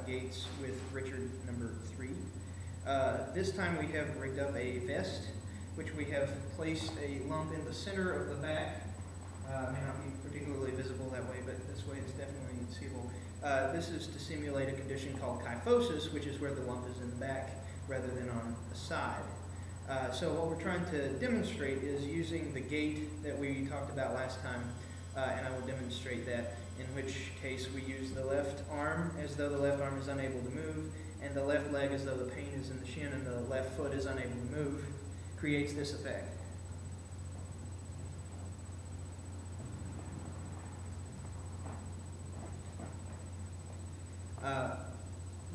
Gaits with Richard number 3. This time we have rigged up a vest, which we have placed a lump in the center of the back. May not be particularly visible that way, but this way it's definitely seeable. This is to simulate a condition called kyphosis, which is where the lump is in the back rather than on the side. So what we're trying to demonstrate is using the gait that we talked about last time, and I will demonstrate that, in which case we use the left arm as though the left arm is unable to move, and the left leg as though the pain is in the shin and the left foot is unable to move, creates this effect.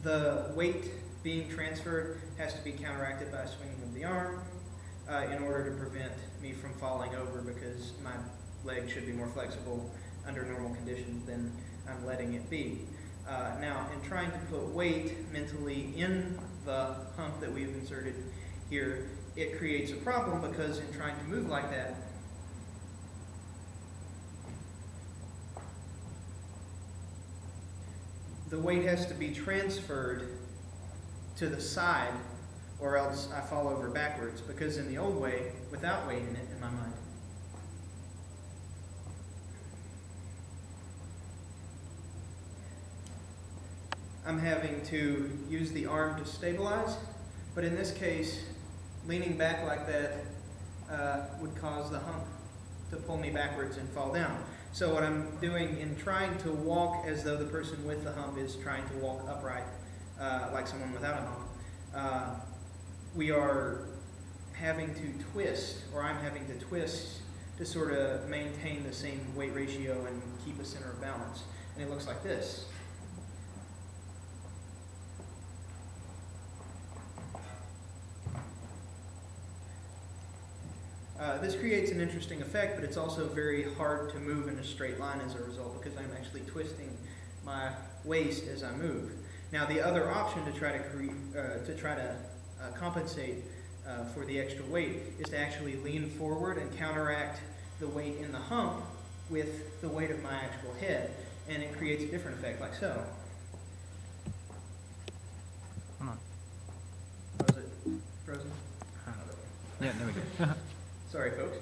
The weight being transferred has to be counteracted by a swinging of the arm in order to prevent me from falling over, because my leg should be more flexible under normal conditions than I'm letting it be. Now, in trying to put weight mentally in the hump that we've inserted here, it creates a problem, because in trying to move like that, the weight has to be transferred to the side, or else I fall over backwards, because in the old way, without weight in it, in my mind, I'm having to use the arm to stabilize, but in this case, leaning back like that would cause the hump to pull me backwards and fall down. So what I'm doing in trying to walk as though the person with the hump is trying to walk upright, like someone without a hump, we are having to twist, or I'm having to twist to sort of maintain the same weight ratio and keep a center of balance. And it looks like this. This creates an interesting effect, but it's also very hard to move in a straight line as a result, because I'm actually twisting my waist as I move. Now, the other option to try to compensate for the extra weight is to actually lean forward and counteract the weight in the hump with the weight of my actual head, and it creates a different effect, like so. Hold on. Was it frozen? Yeah, there we go. Sorry, folks.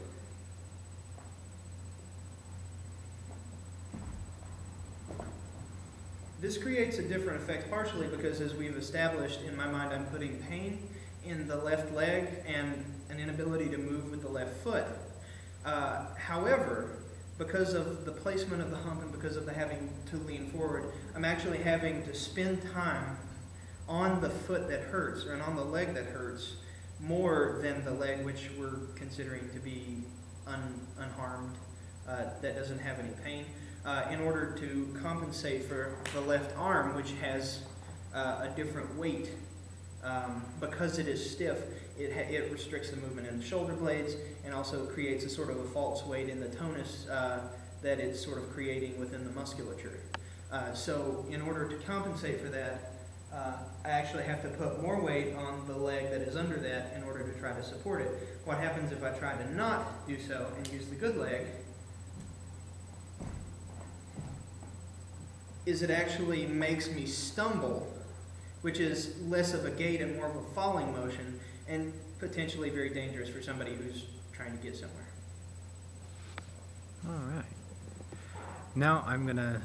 This creates a different effect, partially because, as we've established, in my mind, I'm putting pain in the left leg and an inability to move with the left foot. However, because of the placement of the hump and because of the having to lean forward, I'm actually having to spend time on the foot that hurts, or on the leg that hurts, more than the leg which we're considering to be unharmed, that doesn't have any pain, in order to compensate for the left arm, which has a different weight. Because it is stiff, it restricts the movement in the shoulder blades, and also creates a sort of a false weight in the tonus that it's sort of creating within the musculature. So in order to compensate for that, I actually have to put more weight on the leg that is under that in order to try to support it. What happens if I try to not do so and use the good leg is it actually makes me stumble, which is less of a gait and more of a falling motion, and potentially very dangerous for somebody who's trying to get somewhere. All right. Now I'm going to